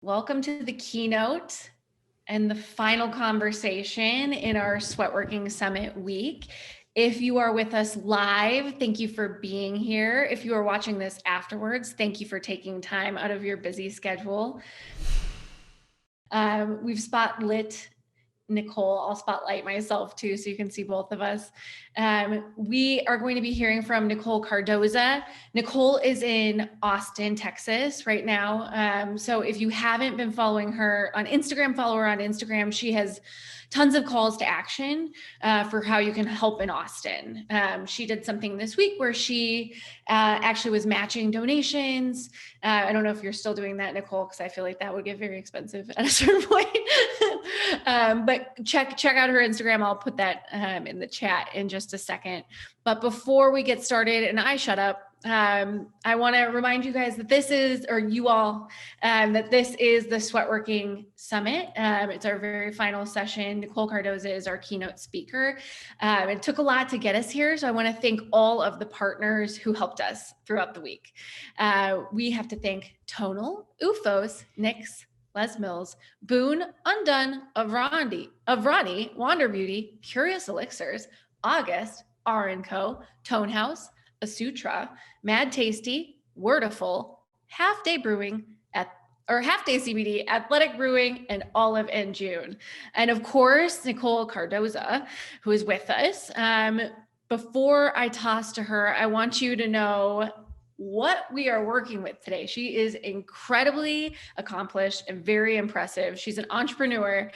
Welcome to the keynote and the final conversation in our Sweatworking Summit week. If you are with us live, thank you for being here. If you are watching this afterwards, thank you for taking time out of your busy schedule. We've spotlit Nicole. I'll spotlight myself too, so you can see both of us. We are going to be hearing from Nicole Cardoza. Nicole is in Austin, Texas right now. So if you haven't been following her on Instagram, follow her on Instagram. She has tons of calls to action for how you can help in Austin. She did something this week where she actually was matching donations. I don't know if you're still doing that, Nicole, because I feel like that would get very expensive at a certain point. But check out her Instagram. I'll put that in the chat in just a second. But before we get started and I shut up, I want to remind you guys that this is, or you all, that this is the Sweatworking Summit. It's our very final session. Nicole Cardoza is our keynote speaker. It took a lot to get us here, so I want to thank all of the partners who helped us throughout the week. We have to thank Tonal, UFOs, Nix, Les Mills, Boone, Undone, Avrani, Wander Beauty, Curious Elixirs, August, R & Co, Tone House, Asutra, Mad Tasty, Wordiful, Half Day Brewing, Half Day CBD, Athletic Brewing, and Olive and June. And of course, Nicole Cardoza, who is with us. Before I toss to her, I want you to know what we are working with today. She is incredibly accomplished and very impressive. She's an entrepreneur,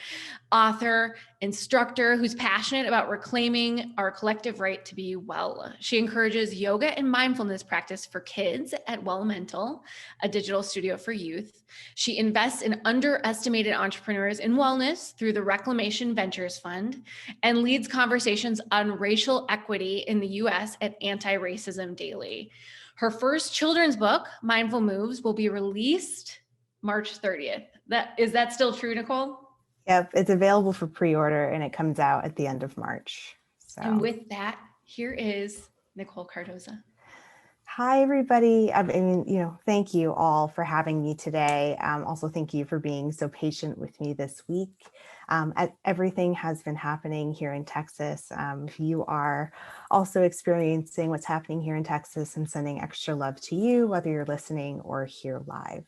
author, instructor who's passionate about reclaiming our collective right to be well. She encourages yoga and mindfulness practice for kids at Well Mental, a digital studio for youth. She invests in underestimated entrepreneurs in wellness through the Reclamation Ventures Fund and leads conversations on racial equity in the US at Antiracism Daily. Her first children's book, Mindful Moves, will be released March 30th. Is that still true, Nicole? Yep, it's available for pre-order and it comes out at the end of March. And with that, here is Nicole Cardoza. Hi, everybody. Thank you all for having me today. Also, thank you for being so patient with me this week. Everything has been happening here in Texas. If you are also experiencing what's happening here in Texas, I'm sending extra love to you, whether you're listening or here live.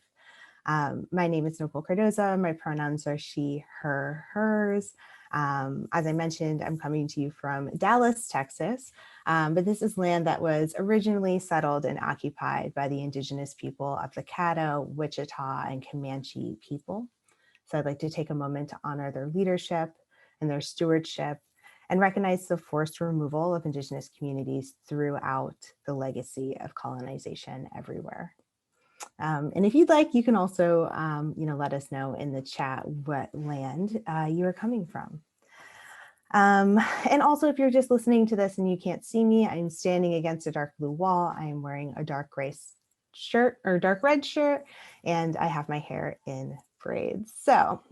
My name is Nicole Cardoza. My pronouns are she, her, hers. As I mentioned, I'm coming to you from Dallas, Texas, but this is land that was originally settled and occupied by the indigenous people of the Caddo, Wichita, and Comanche people. So I'd like to take a moment to honor their leadership and their stewardship and recognize the forced removal of indigenous communities throughout the legacy of colonization everywhere. And if you'd like, you can also, let us know in the chat what land you are coming from. And also, if you're just listening to this and you can't see me, I'm standing against a dark blue wall. I am wearing a dark gray shirt or dark red shirt, and I have my hair in braids. So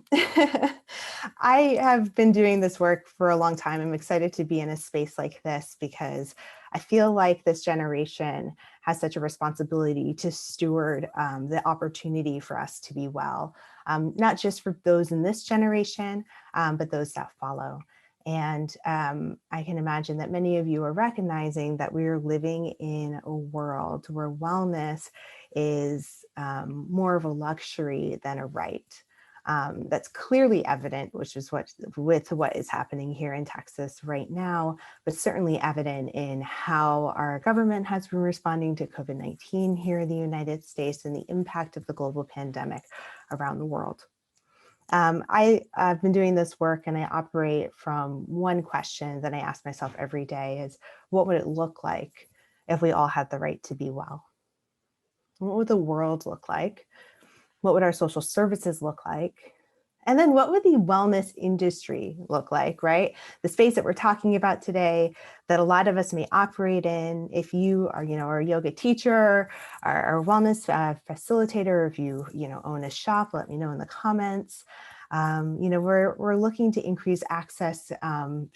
I have been doing this work for a long time. I'm excited to be in a space like this because I feel like this generation has such a responsibility to steward the opportunity for us to be well, not just for those in this generation, but those that follow. And I can imagine that many of you are recognizing that we are living in a world where wellness is more of a luxury than a right. That's clearly evident, which is with what is happening here in Texas right now, but certainly evident in how our government has been responding to COVID-19 here in the United States and the impact of the global pandemic around the world. I've been doing this work and I operate from one question that I ask myself every day is, what would it look like if we all had the right to be well? What would the world look like? What would our social services look like? And then what would the wellness industry look like, right? The space that we're talking about today that a lot of us may operate in. If you are, are a yoga teacher or a wellness facilitator, if you, own a shop, let me know in the comments. We're looking to increase access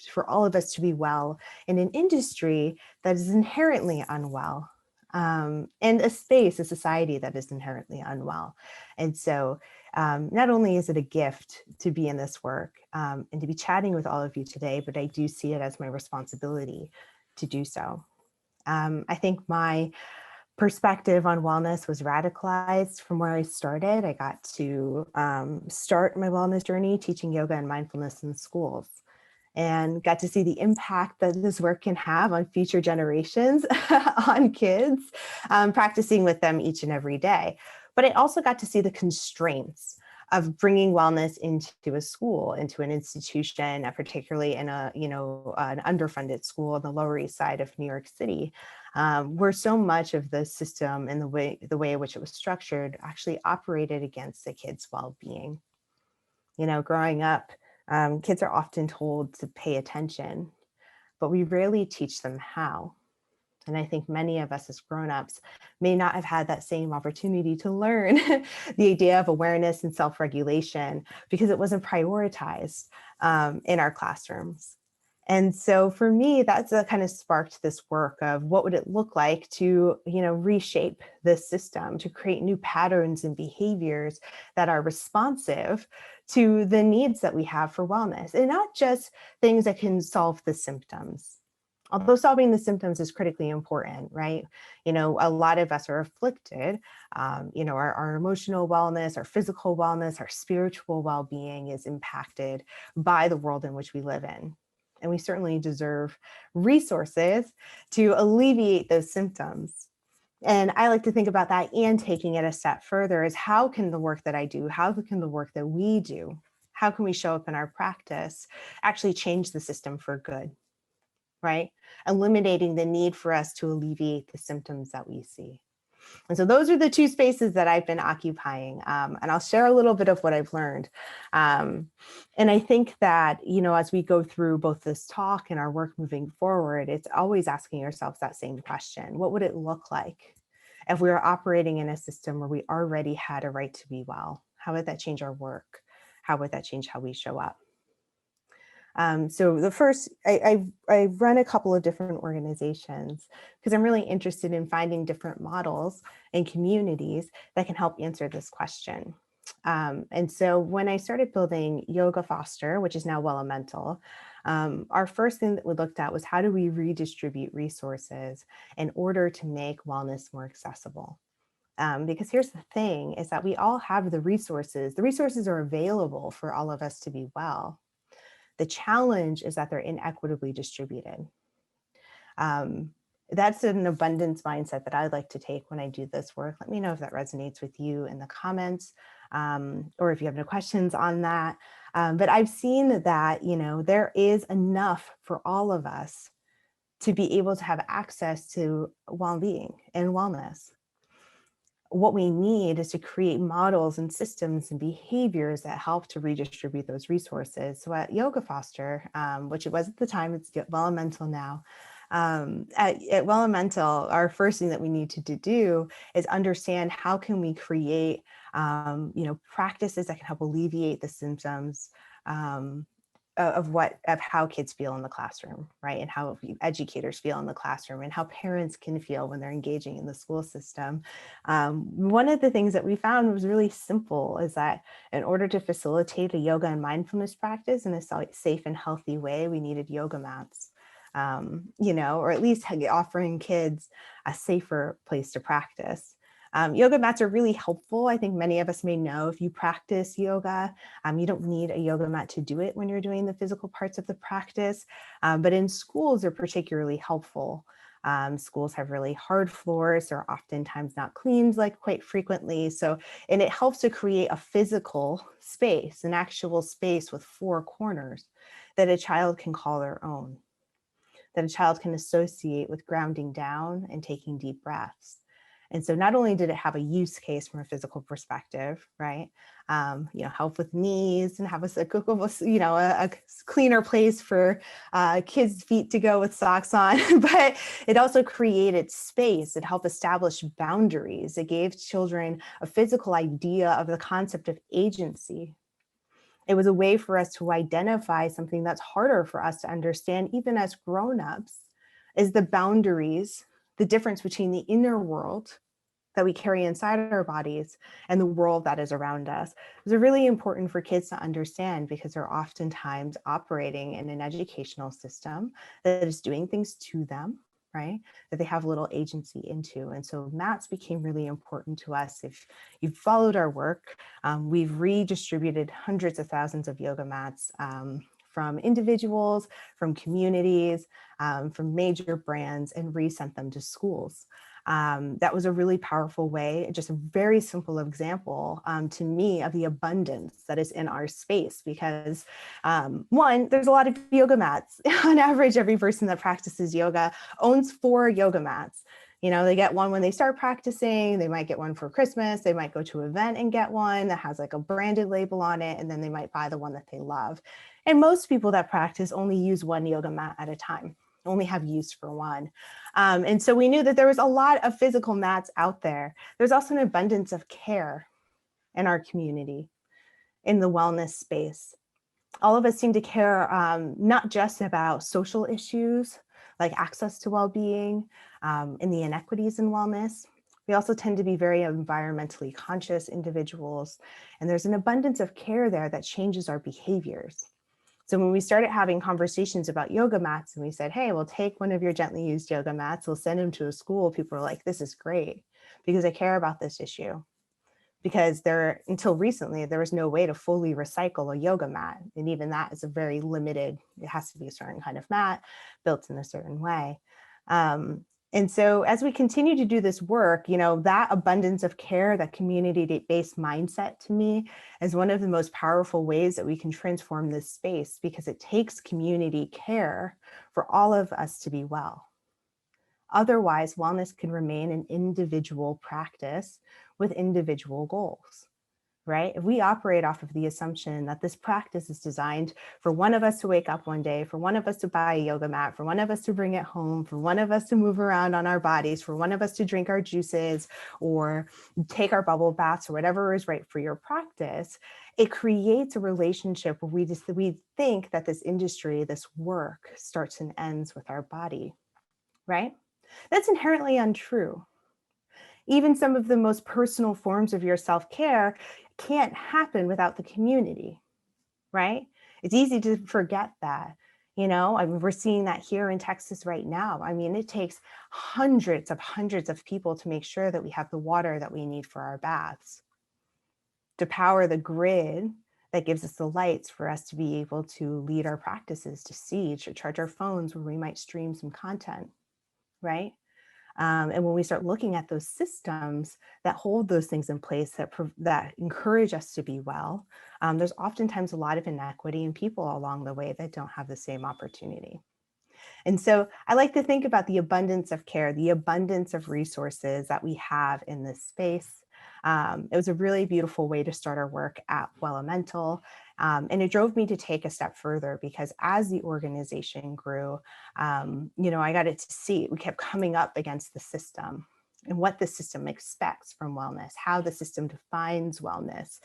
for all of us to be well in an industry that is inherently unwell. And a society that is inherently unwell. And so Not only is it a gift to be in this work and to be chatting with all of you today, but I do see it as my responsibility to do so. I think my perspective on wellness was radicalized from where I started. I got to start my wellness journey teaching yoga and mindfulness in schools, and got to see the impact that this work can have on future generations, on kids, practicing with them each and every day. But I also got to see the constraints of bringing wellness into a school, into an institution, particularly in a, an underfunded school on the Lower East Side of New York City, where so much of the system and the way in which it was structured actually operated against the kids' well-being. Growing up, kids are often told to pay attention, but we rarely teach them how. And I think many of us as grown-ups may not have had that same opportunity to learn the idea of awareness and self-regulation because it wasn't prioritized in our classrooms. And so for me, that's what kind of sparked this work of what would it look like to, reshape this system, to create new patterns and behaviors that are responsive to the needs that we have for wellness, and not just things that can solve the symptoms. Although solving the symptoms is critically important, right? A lot of us are afflicted. Our emotional wellness, our physical wellness, our spiritual well-being is impacted by the world in which we live in. And we certainly deserve resources to alleviate those symptoms. And I like to think about that and taking it a step further is how can the work that I do, how can the work that we do, how can we show up in our practice actually change the system for good? Right? Eliminating the need for us to alleviate the symptoms that we see. And so those are the two spaces that I've been occupying. And I'll share a little bit of what I've learned. And I think that, as we go through both this talk and our work moving forward, it's always asking ourselves that same question. What would it look like if we were operating in a system where we already had a right to be well? How would that change our work? How would that change how we show up? So the first, I run a couple of different organizations because I'm really interested in finding different models and communities that can help answer this question. And so when I started building Yoga Foster, which is now Wellemental, our first thing that we looked at was how do we redistribute resources in order to make wellness more accessible? Because here's the thing is that we all have the resources. The resources are available for all of us to be well. The challenge is that they're inequitably distributed. That's an abundance mindset that I like to take when I do this work. Let me know if that resonates with you in the comments, or if you have no questions on that. But I've seen that, there is enough for all of us to be able to have access to well-being and wellness. What we need is to create models and systems and behaviors that help to redistribute those resources. So at Yoga Foster, which it was at the time, it's Wellemental now. At Wellemental, our first thing that we needed to do is understand how can we create, practices that can help alleviate the symptoms of how kids feel in the classroom, right? And how educators feel in the classroom and how parents can feel when they're engaging in the school system. One of the things that we found was really simple is that in order to facilitate a yoga and mindfulness practice in a safe and healthy way, we needed yoga mats, or at least offering kids a safer place to practice. Yoga mats are really helpful. I think many of us may know if you practice yoga, you don't need a yoga mat to do it when you're doing the physical parts of the practice, but in schools are particularly helpful. Schools have really hard floors. They're oftentimes not cleaned quite frequently. And it helps to create a physical space, an actual space with four corners that a child can call their own, that a child can associate with grounding down and taking deep breaths. And so not only did it have a use case from a physical perspective, right? Help with knees and have a cleaner place for kids' feet to go with socks on, but it also created space. It helped establish boundaries. It gave children a physical idea of the concept of agency. It was a way for us to identify something that's harder for us to understand, even as grown-ups, is the boundaries, the difference between the inner world that we carry inside our bodies and the world that is around us. It's really important for kids to understand because they're oftentimes operating in an educational system that is doing things to them, right? That they have little agency into. And so mats became really important to us. If you've followed our work, we've redistributed hundreds of thousands of yoga mats from individuals, from communities, from major brands, and resent them to schools. That was a really powerful way, just a very simple example to me of the abundance that is in our space because one, there's a lot of yoga mats. On average, every person that practices yoga owns 4 yoga mats. You know, they get one when they start practicing, they might get one for Christmas, they might go to an event and get one that has like a branded label on it, and then they might buy the one that they love. And most people that practice only use 1 yoga mat at a time, only have use for one. And so we knew that there was a lot of physical mats out there. There's also an abundance of care in our community, in the wellness space. All of us seem to care not just about social issues like access to well-being and the inequities in wellness. We also tend to be very environmentally conscious individuals, and there's an abundance of care there that changes our behaviors. So when we started having conversations about yoga mats and we said, hey, we'll take one of your gently used yoga mats, we'll send them to a school, people were like, this is great because I care about this issue. Because until recently, there was no way to fully recycle a yoga mat. And even that is a very limited, it has to be a certain kind of mat built in a certain way. And so as we continue to do this work, you know, that abundance of care, that community-based mindset to me is one of the most powerful ways that we can transform this space because it takes community care for all of us to be well. Otherwise, wellness can remain an individual practice with individual goals, right? If we operate off of the assumption that this practice is designed for one of us to wake up one day, for one of us to buy a yoga mat, for one of us to bring it home, for one of us to move around on our bodies, for one of us to drink our juices or take our bubble baths or whatever is right for your practice, it creates a relationship where we think that this industry, this work starts and ends with our body, right? That's inherently untrue. Even some of the most personal forms of your self-care can't happen without the community, right? It's easy to forget that, you know, I mean, we're seeing that here in Texas right now. I mean, it takes hundreds of people to make sure that we have the water that we need for our baths, to power the grid that gives us the lights for us to be able to lead our practices, to see, to charge our phones where we might stream some content, right? And when we start looking at those systems that hold those things in place that encourage us to be well, there's oftentimes a lot of inequity in people along the way that don't have the same opportunity. And so I like to think about the abundance of care, the abundance of resources that we have in this space. It was a really beautiful way to start our work at Wellemental. And it drove me to take a step further because as the organization grew, you know, I got it to see, we kept coming up against the system and what the system expects from wellness, how the system defines wellness.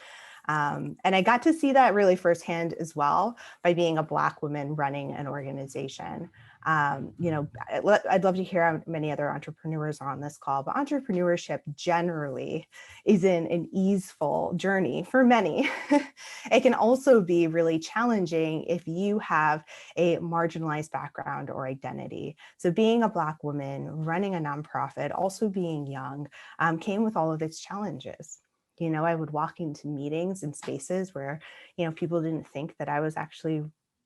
And I got to see that really firsthand as well by being a Black woman running an organization. You know, I'd love to hear how many other entrepreneurs are on this call, but entrepreneurship generally isn't an easeful journey for many. It can also be really challenging if you have a marginalized background or identity. So being a Black woman, running a nonprofit, also being young, came with all of its challenges. You know, I would walk into meetings and spaces where, you know, people didn't think that I was actually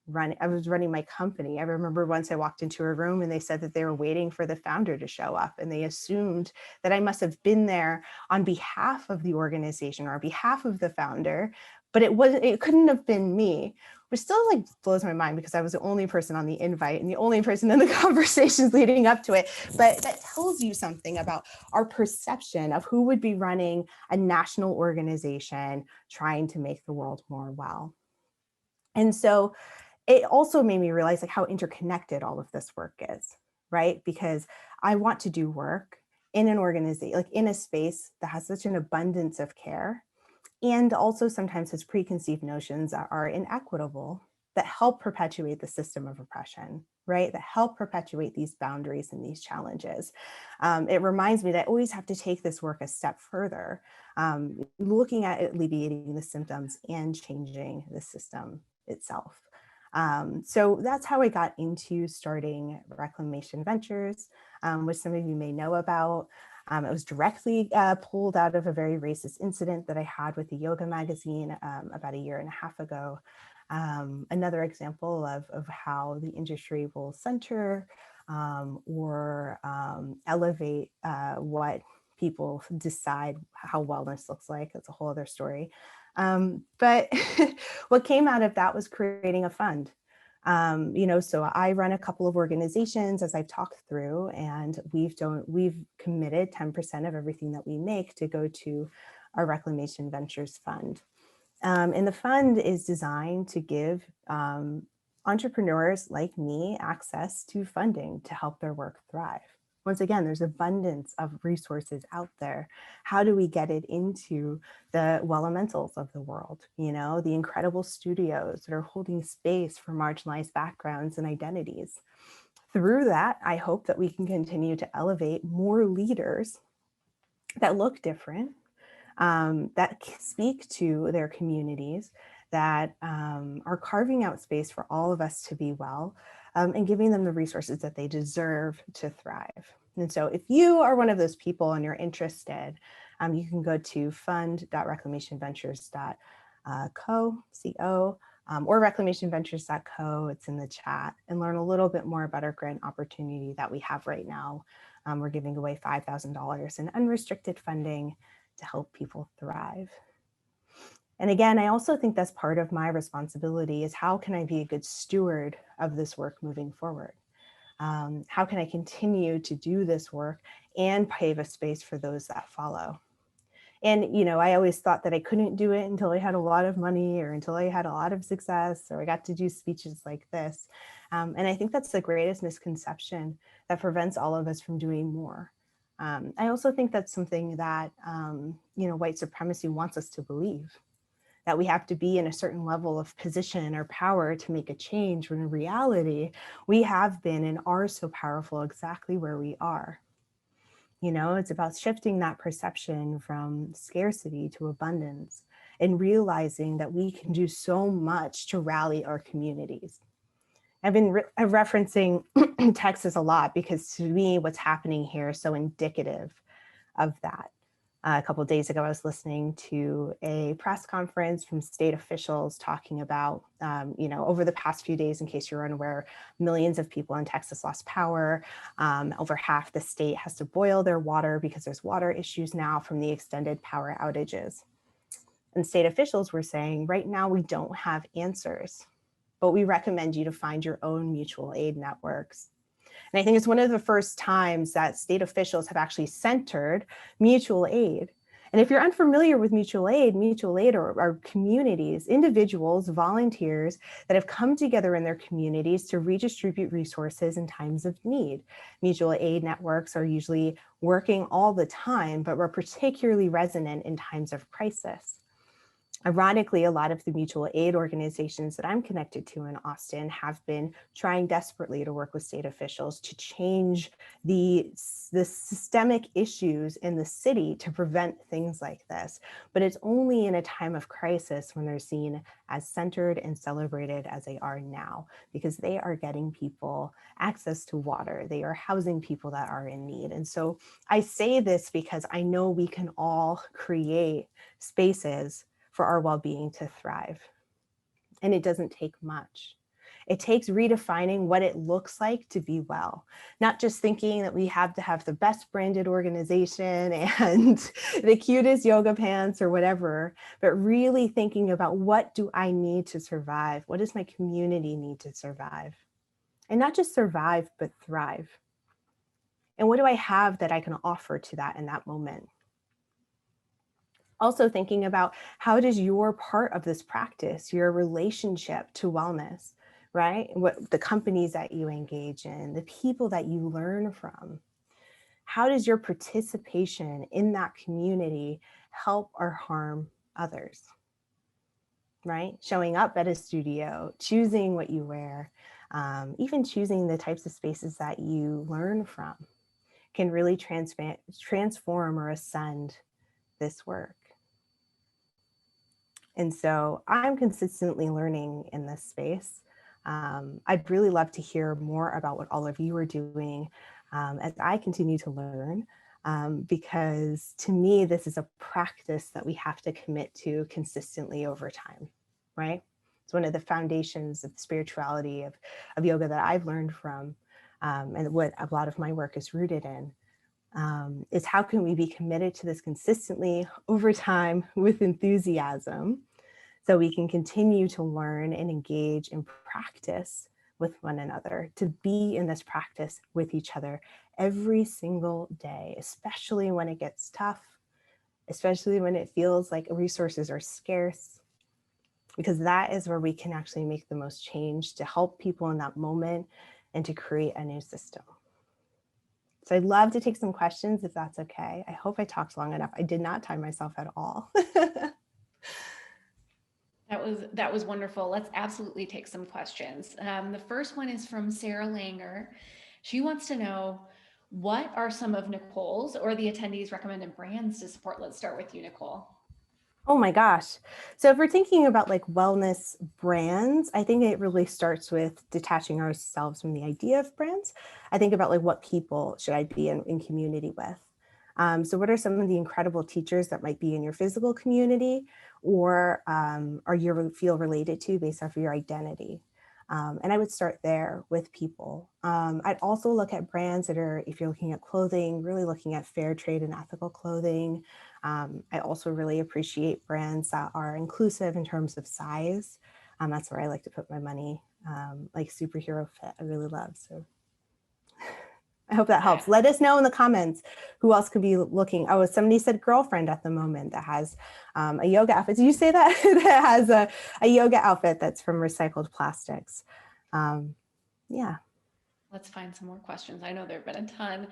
running my company. I remember once I walked into a room and they said that they were waiting for the founder to show up, and they assumed that I must have been there on behalf of the organization or on behalf of the founder, but it couldn't have been me, which still like blows my mind because I was the only person on the invite and the only person in the conversations leading up to it. But that tells you something about our perception of who would be running a national organization trying to make the world more well. And so it also made me realize like how interconnected all of this work is, right? Because I want to do work in an organization, like in a space that has such an abundance of care, and also sometimes has preconceived notions that are inequitable, that help perpetuate the system of oppression, right? That help perpetuate these boundaries and these challenges. It reminds me that I always have to take this work a step further, looking at alleviating the symptoms and changing the system itself. So that's how I got into starting Reclamation Ventures, which some of you may know about. It was directly pulled out of a very racist incident that I had with the yoga magazine about a year and a half ago. Another example of how the industry will center or elevate what people decide how wellness looks like. That's a whole other story. But what came out of that was creating a fund. So I run a couple of organizations, as I've talked through, and we've committed 10% of everything that we make to go to our Reclamation Ventures Fund. And the fund is designed to give entrepreneurs like me access to funding to help their work thrive. Once again, there's abundance of resources out there. How do we get it into the elementals of the world? The incredible studios that are holding space for marginalized backgrounds and identities. Through that, I hope that we can continue to elevate more leaders that look different, that speak to their communities, that are carving out space for all of us to be well, and giving them the resources that they deserve to thrive. And so if you are one of those people and you're interested, you can go to fund.reclamationventures.co, or reclamationventures.co, it's in the chat, and learn a little bit more about our grant opportunity that we have right now. We're giving away $5,000 in unrestricted funding to help people thrive. And again, I also think that's part of my responsibility is how can I be a good steward of this work moving forward? How can I continue to do this work and pave a space for those that follow? And, I always thought that I couldn't do it until I had a lot of money or until I had a lot of success or I got to do speeches like this. And I think that's the greatest misconception that prevents all of us from doing more. I also think that's something that, white supremacy wants us to believe, that we have to be in a certain level of position or power to make a change, when in reality, we have been and are so powerful exactly where we are. It's about shifting that perception from scarcity to abundance and realizing that we can do so much to rally our communities. I've been referencing Texas a lot because to me, what's happening here is so indicative of that. A couple of days ago, I was listening to a press conference from state officials talking about, over the past few days, in case you're unaware, millions of people in Texas lost power. Over half the state has to boil their water because there's water issues now from the extended power outages. And state officials were saying, right now, we don't have answers, but we recommend you to find your own mutual aid networks. And I think it's one of the first times that state officials have actually centered mutual aid. And if you're unfamiliar with mutual aid are communities, individuals, volunteers that have come together in their communities to redistribute resources in times of need. Mutual aid networks are usually working all the time, but are particularly resonant in times of crisis. Ironically, a lot of the mutual aid organizations that I'm connected to in Austin have been trying desperately to work with state officials to change the systemic issues in the city to prevent things like this. But it's only in a time of crisis when they're seen as centered and celebrated as they are now, because they are getting people access to water. They are housing people that are in need. And so I say this because I know we can all create spaces for our well-being to thrive. And it doesn't take much. It takes redefining what it looks like to be well, not just thinking that we have to have the best branded organization and the cutest yoga pants or whatever, but really thinking about, what do I need to survive? What does my community need to survive? And not just survive, but thrive. And what do I have that I can offer to that in that moment? Also thinking about, how does your part of this practice, your relationship to wellness, right? What the companies that you engage in, the people that you learn from, how does your participation in that community help or harm others? right? Showing up at a studio, choosing what you wear, even choosing the types of spaces that you learn from can really transform or ascend this work. And so I'm consistently learning in this space. I'd really love to hear more about what all of you are doing as I continue to learn, because to me, this is a practice that we have to commit to consistently over time, right? It's one of the foundations of spirituality, of yoga that I've learned from, and what a lot of my work is rooted in. Is how can we be committed to this consistently over time with enthusiasm so we can continue to learn and engage in practice with one another, to be in this practice with each other every single day, especially when it gets tough, especially when it feels like resources are scarce, because that is where we can actually make the most change to help people in that moment and to create a new system. So I'd love to take some questions if that's okay. I hope I talked long enough. I did not time myself at all. That was wonderful. Let's absolutely take some questions. The first one is from Sarah Langer. She wants to know, what are some of Nicole's or the attendees' recommended brands to support? Let's start with you, Nicole. Oh my gosh. So if we're thinking about like wellness brands, I think it really starts with detaching ourselves from the idea of brands. I think about like, what people should I be in community with? So what are some of the incredible teachers that might be in your physical community, or you feel related to based off of your identity? And I would start there with people. I'd also look at brands that are, if you're looking at clothing, really looking at fair trade and ethical clothing. I also really appreciate brands that are inclusive in terms of size. That's where I like to put my money, like Superhero Fit, I really love. So I hope that helps. Let us know in the comments who else could be looking. Oh, somebody said Girlfriend at the moment that has a yoga outfit. Did you say that? That has a yoga outfit that's from recycled plastics. Yeah. Let's find some more questions. I know there have been a ton.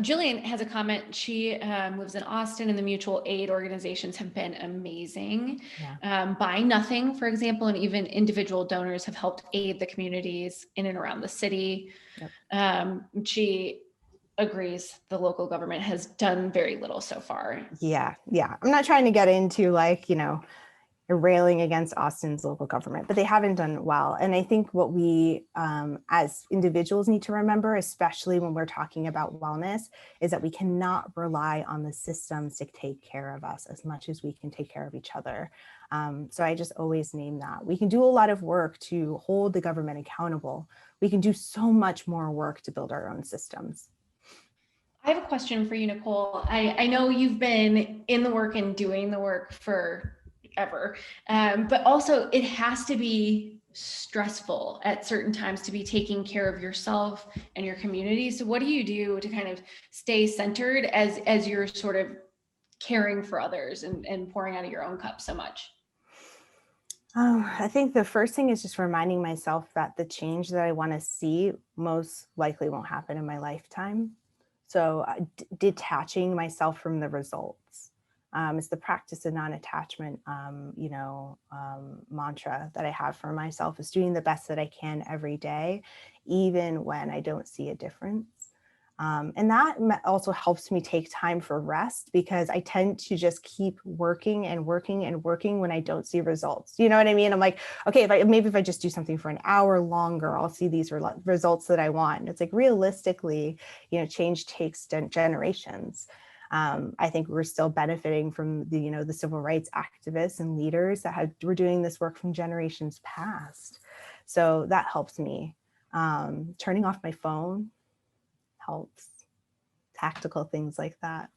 Jillian has a comment. She lives in Austin, and the mutual aid organizations have been amazing. Yeah. Buy Nothing, for example, and even individual donors have helped aid the communities in and around the city. Yep. She agrees the local government has done very little so far. Yeah. I'm not trying to get into like, railing against Austin's local government, but they haven't done well. And I think what we as individuals need to remember, especially when we're talking about wellness, is that we cannot rely on the systems to take care of us as much as we can take care of each other. So I just always name that. We can do a lot of work to hold the government accountable. We can do so much more work to build our own systems. I have a question for you, Nicole. I know you've been in the work and doing the work for ever. But also it has to be stressful at certain times to be taking care of yourself and your community. So what do you do to kind of stay centered as you're sort of caring for others and pouring out of your own cup so much? I think the first thing is just reminding myself that the change that I want to see most likely won't happen in my lifetime. So detaching myself from the results. It's the practice of non-attachment, mantra that I have for myself, is doing the best that I can every day, even when I don't see a difference. And that also helps me take time for rest, because I tend to just keep working and working and working when I don't see results. You know what I mean? I'm like, okay, if I just do something for an hour longer, I'll see these results that I want. And it's like, realistically, change takes generations. I think we're still benefiting from the civil rights activists and leaders that were doing this work from generations past. So that helps me. Turning off my phone helps. Tactical things like that.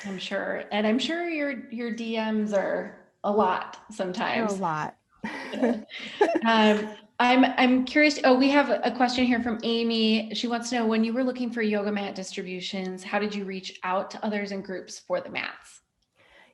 I'm sure. And I'm sure your DMs are a lot sometimes. A lot. I'm curious. Oh, we have a question here from Amy. She wants to know, when you were looking for yoga mat distributions, how did you reach out to others in groups for the mats?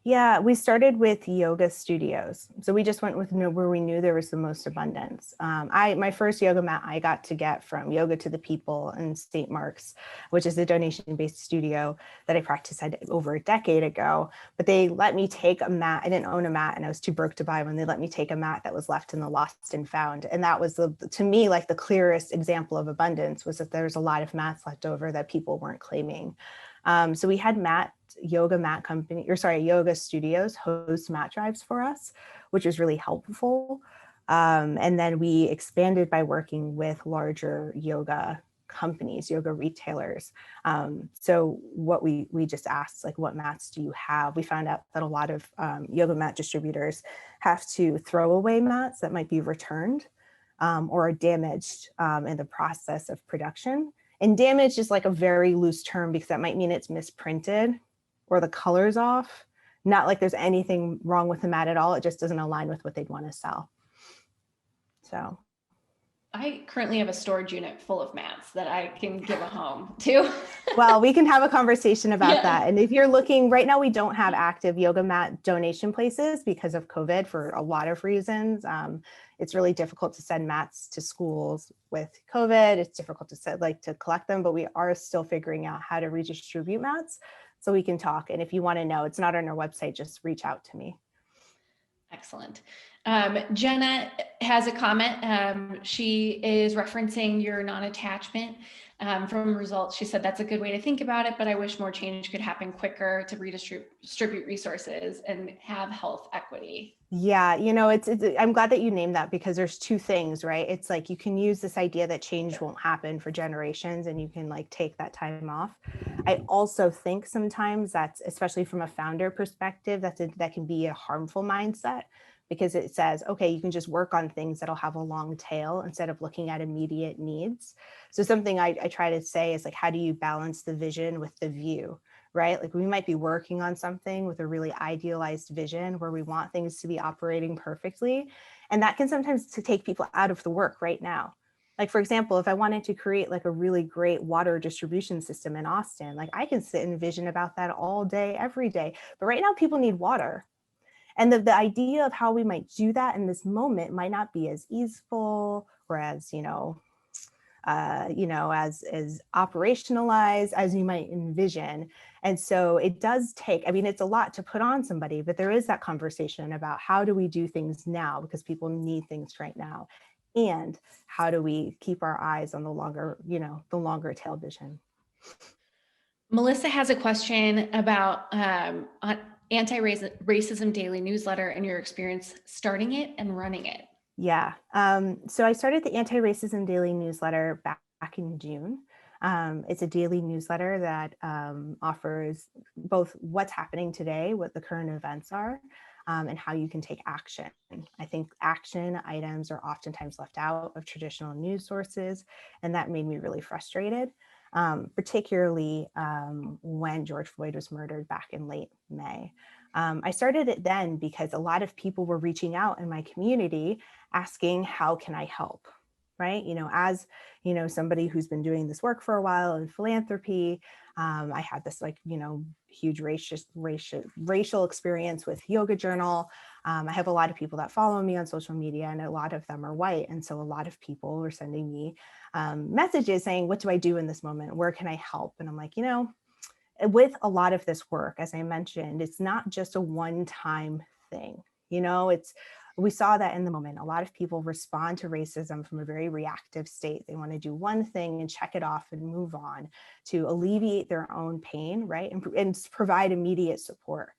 Yeah, we started with yoga studios. So we just went with where we knew there was the most abundance. My first yoga mat I got to get from Yoga to the People in St. Mark's, which is a donation-based studio that I practiced at over a decade ago. But they let me take a mat. I didn't own a mat and I was too broke to buy one. They let me take a mat that was left in the lost and found. And that was, to me, like the clearest example of abundance was that there's a lot of mats left over that people weren't claiming. So we had yoga studios host mat drives for us, which was really helpful. And then we expanded by working with larger yoga companies, yoga retailers. So what we just asked, like, what mats do you have? We found out that a lot of yoga mat distributors have to throw away mats that might be returned or are damaged in the process of production. And damage is like a very loose term because that might mean it's misprinted or the color's off. Not like there's anything wrong with the mat at all. It just doesn't align with what they'd want to sell. So I currently have a storage unit full of mats that I can give a home to. well, we can have a conversation about Yeah. that. And if you're looking, right now we don't have active yoga mat donation places because of COVID for a lot of reasons. It's really difficult to send mats to schools with COVID. It's difficult to collect them, but we are still figuring out how to redistribute mats so we can talk. And if you want to know, it's not on our website, just reach out to me. Excellent. Jenna has a comment. She is referencing your non-attachment from results. She said, that's a good way to think about it, but I wish more change could happen quicker to redistribute resources and have health equity. Yeah, I'm glad that you named that because there's two things, right? It's like you can use this idea that change won't happen for generations and you can like take that time off. I also think sometimes that's, especially from a founder perspective, that can be a harmful mindset because it says, okay, you can just work on things that'll have a long tail instead of looking at immediate needs. So something I try to say is like, how do you balance the vision with the view? Right? Like we might be working on something with a really idealized vision where we want things to be operating perfectly. And that can sometimes take people out of the work right now. Like, for example, if I wanted to create like a really great water distribution system in Austin, like I can sit and vision about that all day, every day. But right now people need water. And the idea of how we might do that in this moment might not be as easeful or as, as operationalized as you might envision. And so it does take, it's a lot to put on somebody, but there is that conversation about how do we do things now because people need things right now. And how do we keep our eyes on the longer tail vision? Melissa has a question about Antiracism Daily newsletter and your experience starting it and running it. Yeah. So I started the Antiracism Daily newsletter back in June. It's a daily newsletter that offers both what's happening today, what the current events are, and how you can take action. I think action items are oftentimes left out of traditional news sources, and that made me really frustrated, particularly when George Floyd was murdered back in late May. I started it then because a lot of people were reaching out in my community asking, how can I help? Right? As somebody who's been doing this work for a while in philanthropy, I had this huge racial experience with Yoga Journal. I have a lot of people that follow me on social media and a lot of them are white. And so a lot of people were sending me messages saying, what do I do in this moment? Where can I help? And I'm like, with a lot of this work, as I mentioned, it's not just a one-time thing. We saw that in the moment. A lot of people respond to racism from a very reactive state. They want to do one thing and check it off and move on to alleviate their own pain, right? And provide immediate support.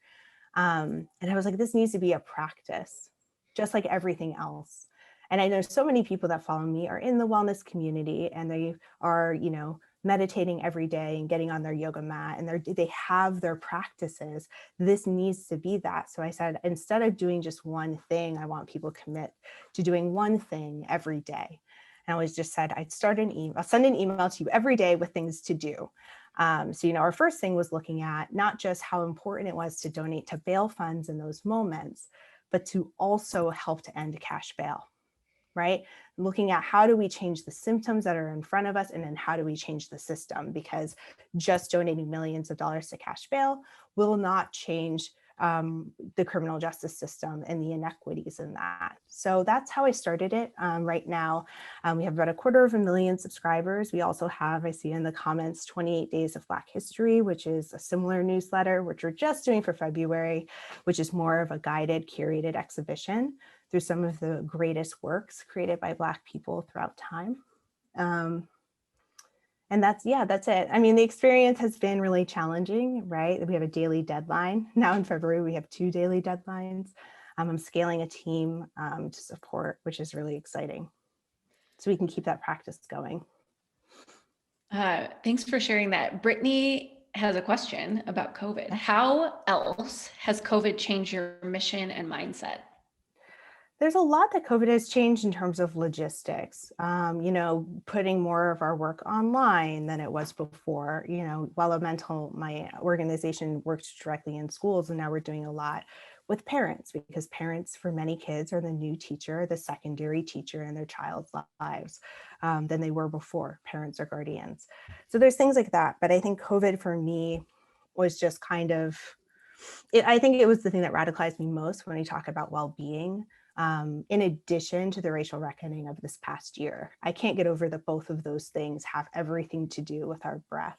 And I was like, this needs to be a practice, just like everything else. And I know so many people that follow me are in the wellness community and they are, meditating every day and getting on their yoga mat and they have their practices. This needs to be that. So I said, instead of doing just one thing, I want people to commit to doing one thing every day. And I always just said, I'll send an email to you every day with things to do. So, our first thing was looking at not just how important it was to donate to bail funds in those moments, but to also help to end cash bail. Right? Looking at how do we change the symptoms that are in front of us and then how do we change the system? Because just donating millions of dollars to cash bail will not change the criminal justice system and the inequities in that. So that's how I started it. Right now, we have about 250,000 subscribers. We also have, I see in the comments, 28 Days of Black History, which is a similar newsletter, which we're just doing for February, which is more of a guided, curated exhibition through some of the greatest works created by Black people throughout time. And that's it. I mean, the experience has been really challenging, right? We have a daily deadline. Now in February, we have 2 daily deadlines. I'm scaling a team to support, which is really exciting. So we can keep that practice going. Thanks for sharing that. Brittany has a question about COVID. How else has COVID changed your mission and mindset? There's a lot that COVID has changed in terms of logistics, putting more of our work online than it was before. While my organization worked directly in schools, and now we're doing a lot with parents, because parents for many kids are the new teacher, the secondary teacher in their child's lives than they were before, parents or guardians. So there's things like that. But I think COVID for me was just I think it was the thing that radicalized me most when we talk about well-being. In addition to the racial reckoning of this past year, I can't get over that both of those things have everything to do with our breath.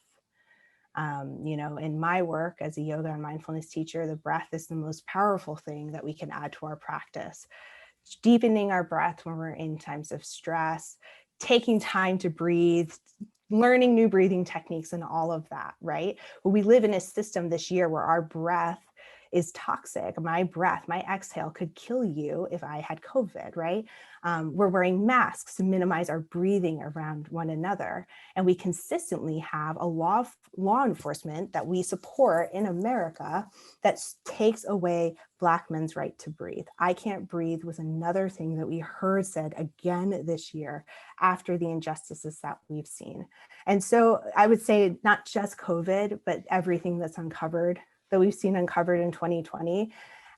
In my work as a yoga and mindfulness teacher, the breath is the most powerful thing that we can add to our practice. Deepening our breath when we're in times of stress, taking time to breathe, learning new breathing techniques and all of that, right? But we live in a system this year where our breath is toxic. My breath, my exhale could kill you if I had COVID, right? We're wearing masks to minimize our breathing around one another. And we consistently have a law enforcement that we support in America that takes away Black men's right to breathe. I can't breathe was another thing that we heard said again this year after the injustices that we've seen. And so I would say not just COVID, but everything that's that we've seen uncovered in 2020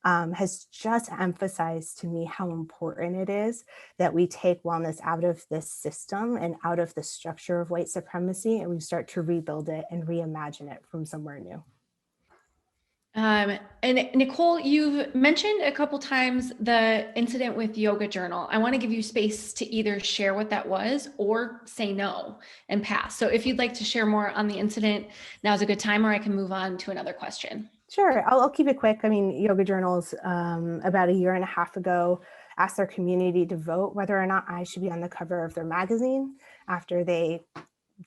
has just emphasized to me how important it is that we take wellness out of this system and out of the structure of white supremacy, and we start to rebuild it and reimagine it from somewhere new. And Nicole, you've mentioned a couple times the incident with Yoga Journal. I want to give you space to either share what that was or say no and pass. So if you'd like to share more on the incident, now's a good time, or I can move on to another question. Sure, I'll keep it quick. I mean, Yoga Journals about 1.5 years ago asked their community to vote whether or not I should be on the cover of their magazine after they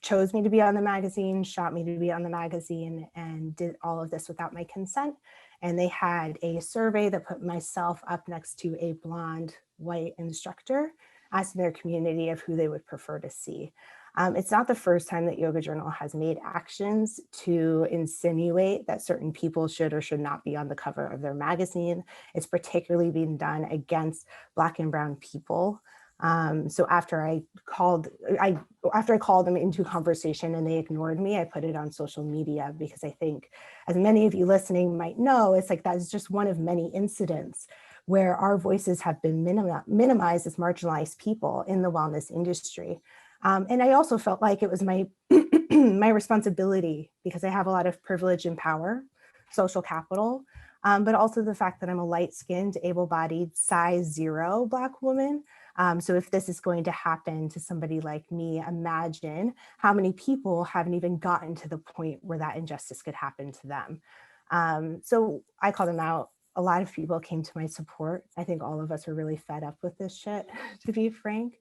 chose me to be on the magazine, shot me to be on the magazine, and did all of this without my consent. And they had a survey that put myself up next to a blonde white instructor, asking their community of who they would prefer to see. It's not the first time that Yoga Journal has made actions to insinuate that certain people should or should not be on the cover of their magazine. It's particularly been done against Black and brown people. So after I called them into conversation and they ignored me, I put it on social media, because I think, as many of you listening might know, it's like that's just one of many incidents where our voices have been minimized as marginalized people in the wellness industry. And I also felt like it was my my responsibility, because I have a lot of privilege and power, social capital, but also the fact that I'm a light-skinned, able-bodied, size 0 Black woman. So if this is going to happen to somebody like me, imagine how many people haven't even gotten to the point where that injustice could happen to them. So I call them out. A lot of people came to my support. I think all of us are really fed up with this shit, to be frank.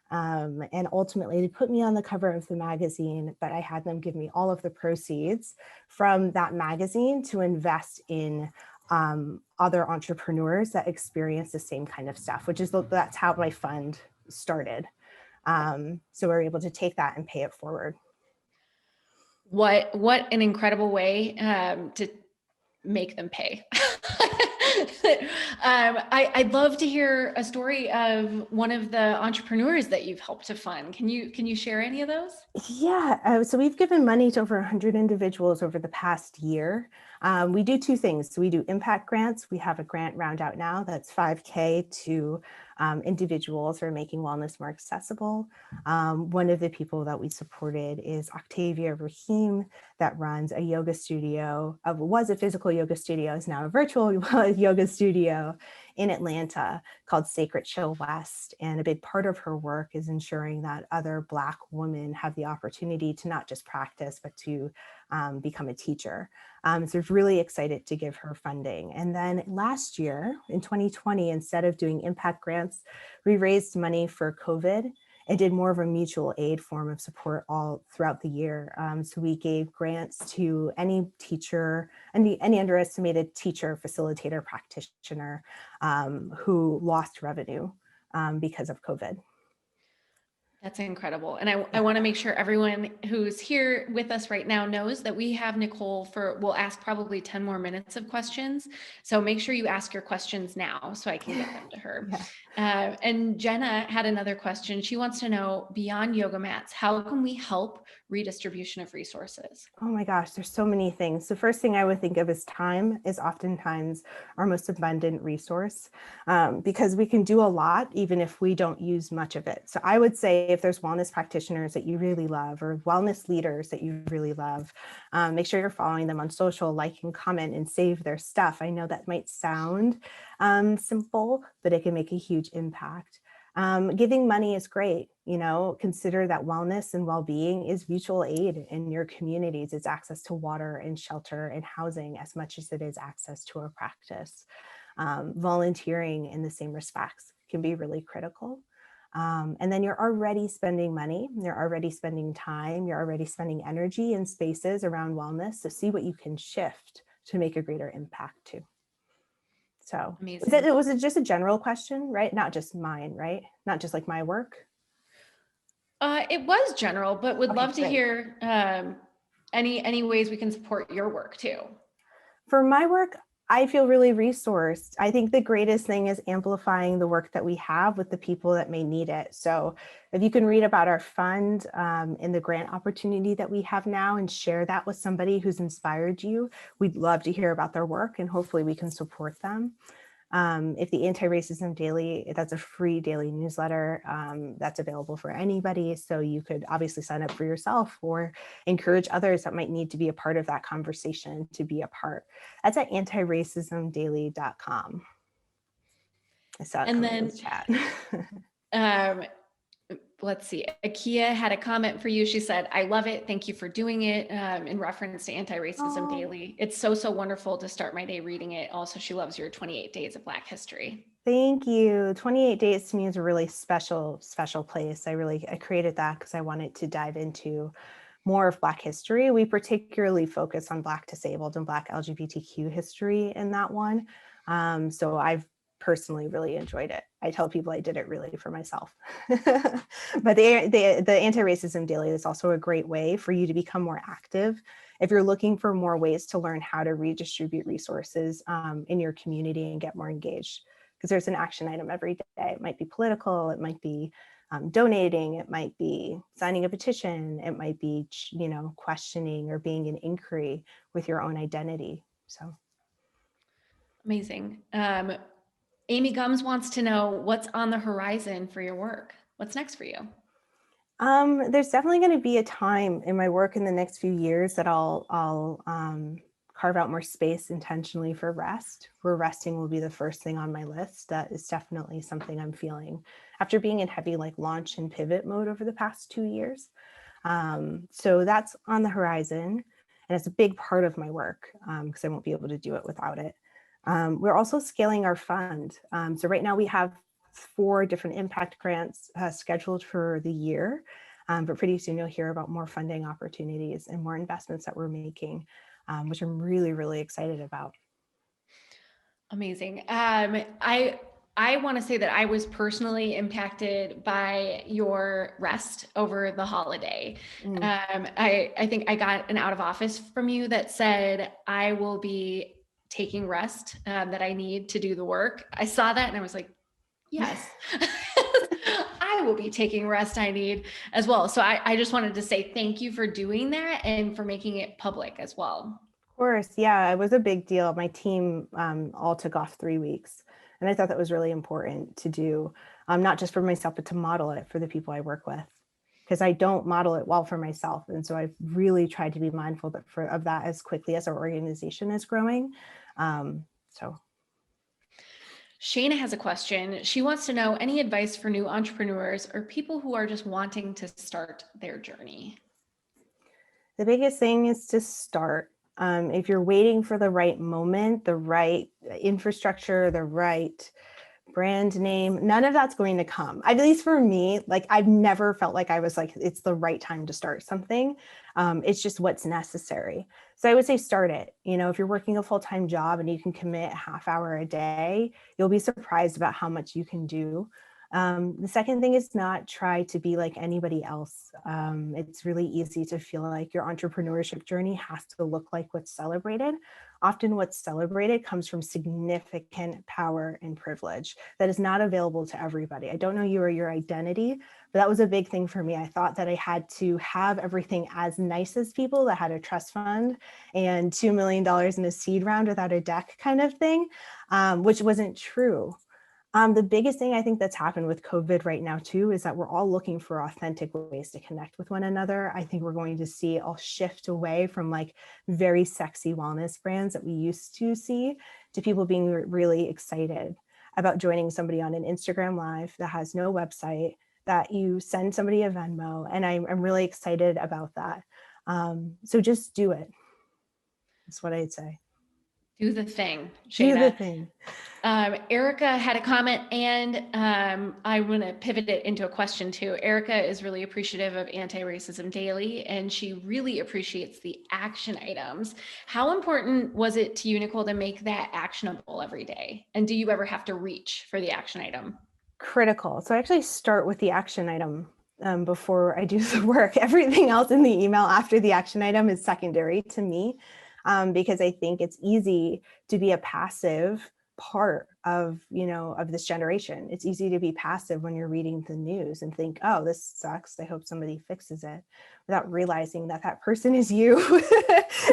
And ultimately they put me on the cover of the magazine, but I had them give me all of the proceeds from that magazine to invest in other entrepreneurs that experience the same kind of stuff, that's how my fund started. So we're able to take that and pay it forward. What an incredible way to make them pay. I'd love to hear a story of one of the entrepreneurs that you've helped to fund. Can you share any of those? Yeah, so we've given money to over 100 individuals over the past year. We do two things. So we do impact grants. We have a grant round out now that's $5K to individuals who are making wellness more accessible. One of the people that we supported is Octavia Rahim, that runs a yoga studio, was a physical yoga studio, is now a virtual yoga studio in Atlanta called Sacred Chill West. And a big part of her work is ensuring that other Black women have the opportunity to not just practice, but to become a teacher. So we're really excited to give her funding. And then last year in 2020, instead of doing impact grants, we raised money for COVID and did more of a mutual aid form of support all throughout the year. So we gave grants to any teacher, any underestimated teacher, facilitator, practitioner who lost revenue because of COVID. That's incredible. And I want to make sure everyone who's here with us right now knows that we have Nicole we'll ask probably 10 more minutes of questions. So make sure you ask your questions now so I can get them to her. Yeah. And Jenna had another question. She wants to know, beyond yoga mats, how can we help redistribution of resources? Oh my gosh, there's so many things. The first thing I would think of is time is oftentimes our most abundant resource because we can do a lot even if we don't use much of it. So I would say if there's wellness practitioners that you really love or wellness leaders that you really love, make sure you're following them on social, like and comment and save their stuff. I know that might sound simple, but it can make a huge impact. Giving money is great. Consider that wellness and well-being is mutual aid in your communities. It's access to water and shelter and housing as much as it is access to a practice. Volunteering in the same respects can be really critical. And then you're already spending money, you're already spending time, you're already spending energy in spaces around wellness. So see what you can shift to make a greater impact too. So was it just a general question, right? Not just mine, right? Not just like my work? It was general, but would love to hear any ways we can support your work too. For my work, I feel really resourced. I think the greatest thing is amplifying the work that we have with the people that may need it. So if you can read about our fund and the grant opportunity that we have now and share that with somebody who's inspired you, we'd love to hear about their work and hopefully we can support them. If the Antiracism Daily, that's a free daily newsletter that's available for anybody. So you could obviously sign up for yourself or encourage others that might need to be a part of that conversation to be a part. That's at antiracismdaily.com. I saw it in the chat. Let's see. Akia had a comment for you. She said, I love it. Thank you for doing it in reference to Antiracism Daily. It's so wonderful to start my day reading it. Also, she loves your 28 Days of Black History. Thank you. 28 Days to me is a really special place. I created that because I wanted to dive into more of Black history. We particularly focus on Black disabled and Black LGBTQ history in that one. So I've personally really enjoyed it. I tell people I did it really for myself. But the Antiracism Daily is also a great way for you to become more active. If you're looking for more ways to learn how to redistribute resources in your community and get more engaged, because there's an action item every day. It might be political, it might be donating, it might be signing a petition, it might be, questioning or being in inquiry with your own identity. So amazing. Amy Gums wants to know what's on the horizon for your work. What's next for you? There's definitely going to be a time in my work in the next few years that I'll carve out more space intentionally for rest, where resting will be the first thing on my list. That is definitely something I'm feeling after being in heavy launch and pivot mode over the past 2 years. So that's on the horizon, and it's a big part of my work because I won't be able to do it without it. We're also scaling our fund. So right now we have 4 different impact grants scheduled for the year, but pretty soon you'll hear about more funding opportunities and more investments that we're making, which I'm really, really excited about. Amazing. I want to say that I was personally impacted by your rest over the holiday. I think I got an out of office from you that said, I will be taking rest that I need to do the work. I saw that and I was like, yes, I will be taking rest I need as well. So I just wanted to say thank you for doing that and for making it public as well. Course, yeah, it was a big deal. My team all took off 3 weeks, and I thought that was really important to do, not just for myself, but to model it for the people I work with, because I don't model it well for myself, and so I've really tried to be mindful of that as quickly as our organization is growing. So Shayna has a question. She wants to know any advice for new entrepreneurs or people who are just wanting to start their journey. the biggest thing is to start. If you're waiting for the right moment, the right infrastructure, the right brand name, none of that's going to come. At least for me, like I've never felt like I was like, it's the right time to start something. It's just what's necessary. So I would say start it. You know, if you're working a full-time job and you can commit a half hour a day, you'll be surprised about how much you can do. The second thing is not try to be like anybody else. It's really easy to feel like your entrepreneurship journey has to look like what's celebrated. Often what's celebrated comes from significant power and privilege that is not available to everybody. I don't know you or your identity, but that was a big thing for me. I thought that I had to have everything as nice as people that had a trust fund and $2 million in a seed round without a deck kind of thing, which wasn't true. The biggest thing I think that's happened with COVID right now too is that we're all looking for authentic ways to connect with one another. I think we're going to see a shift away from like very sexy wellness brands that we used to see to people being really excited about joining somebody on an Instagram live that has no website, that you send somebody a Venmo. And I'm really excited about that. So just do it. That's what I'd say. Do the thing, Do the Shayna. thing. Erica had a comment, and I want to pivot it into a question too. Erica is really appreciative of Antiracism Daily, and she really appreciates the action items. How important was it to you, Nicole, to make that actionable every day? And do you ever have to reach for the action item? Critical. So I actually start with the action item before I do the work. Everything else in the email after the action item is secondary to me, because I think it's easy to be a passive part of, of this generation. It's easy to be passive when you're reading the news and think, oh, this sucks. I hope somebody fixes it, without realizing that that person is you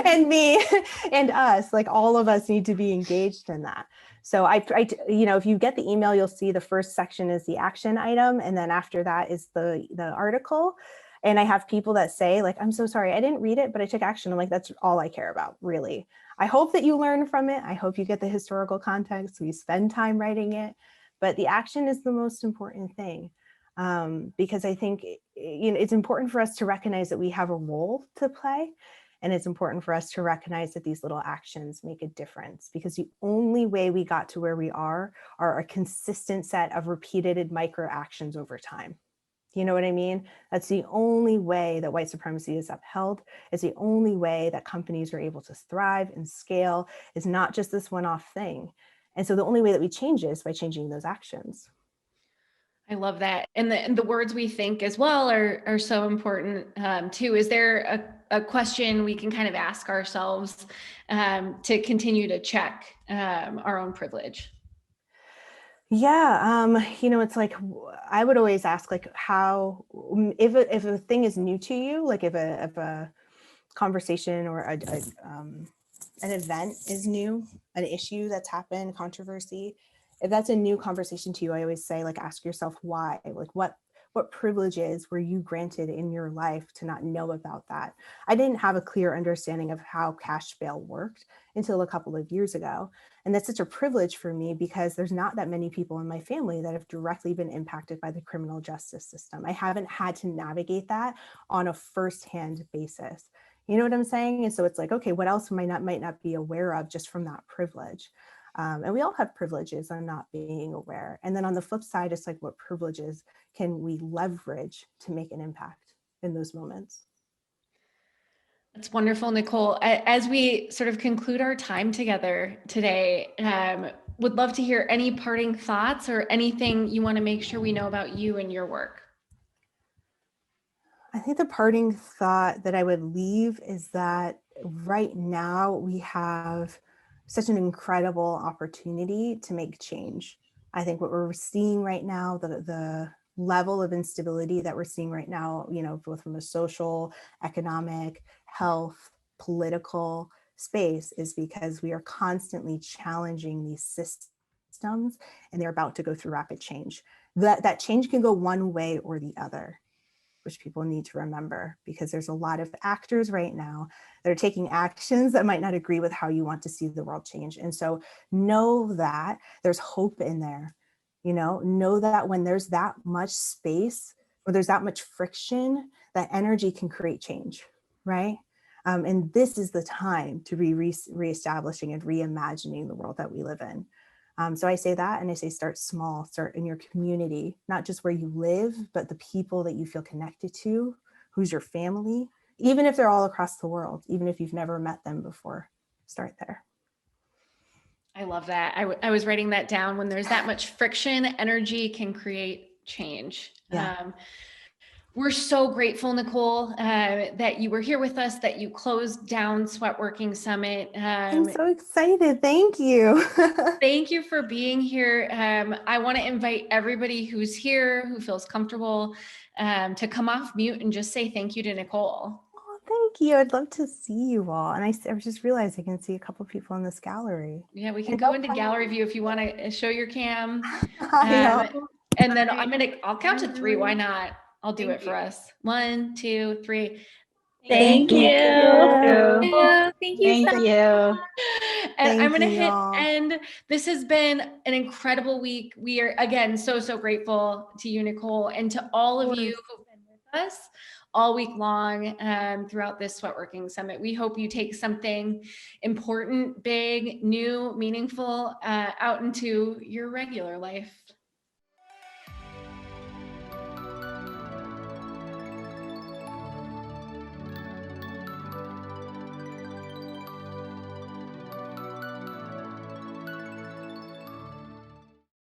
and me and us. Like all of us need to be engaged in that. So if you get the email, you'll see the first section is the action item. And then after that is the article. And I have people that say like, I'm so sorry, I didn't read it, but I took action. I'm like, that's all I care about, really. I hope that you learn from it. I hope you get the historical context. We spend time writing it, but the action is the most important thing. Because I think it's important for us to recognize that we have a role to play. And it's important for us to recognize that these little actions make a difference, because the only way we got to where we are a consistent set of repeated micro actions over time. You know what I mean? That's the only way that white supremacy is upheld. It's the only way that companies are able to thrive and scale, is not just this one-off thing. And so the only way that we change is by changing those actions. I love that. And the words we think as well are so important too. Is there a question we can kind of ask ourselves to continue to check our own privilege? Yeah, it's like I would always ask, like, how if a thing is new to you, like if a conversation or an event is new, an issue that's happened, controversy, if that's a new conversation to you, I always say, like, ask yourself why. Like, what privileges were you granted in your life to not know about that? I didn't have a clear understanding of how cash bail worked until a couple of years ago. And that's such a privilege for me, because there's not that many people in my family that have directly been impacted by the criminal justice system. I haven't had to navigate that on a firsthand basis. You know what I'm saying? And so it's like, okay, what else might not be aware of just from that privilege? And we all have privileges on not being aware. And then on the flip side, it's like, what privileges can we leverage to make an impact in those moments? That's wonderful, Nicole. As we sort of conclude our time together today, would love to hear any parting thoughts or anything you want to make sure we know about you and your work. I think the parting thought that I would leave is that right now we have such an incredible opportunity to make change. I think what we're seeing right now, the level of instability that we're seeing right now, both from a social, economic, health, political space is because we are constantly challenging these systems, and they're about to go through rapid change. That change can go one way or the other, which people need to remember, because there's a lot of actors right now that are taking actions that might not agree with how you want to see the world change. And so know that there's hope in there. Know that when there's that much space, or there's that much friction, that energy can create change, right? And this is the time to be reestablishing and reimagining the world that we live in. So I say that, and I say start small, start in your community, not just where you live, but the people that you feel connected to, who's your family, even if they're all across the world, even if you've never met them before, start there. I love that. I was writing that down. When there's that much friction, energy can create change. Yeah. We're so grateful, Nicole, that you were here with us, that you closed down Sweatworking Summit. I'm so excited. Thank you. Thank you for being here. I want to invite everybody who's here, who feels comfortable, to come off mute and just say thank you to Nicole. Oh, thank you. I'd love to see you all. And I just realized I can see a couple people in this gallery. Yeah, we can go into gallery view if you want to show your cam. And then I'll count to 3. Why not? I'll do it for us. 1, 2, 3. Thank you. Thank you. Thank you. And I'm going to hit end. This has been an incredible week. We are, again, so grateful to you, Nicole, and to all of you who've been with us all week long throughout this Sweatworking Summit. We hope you take something important, big, new, meaningful out into your regular life.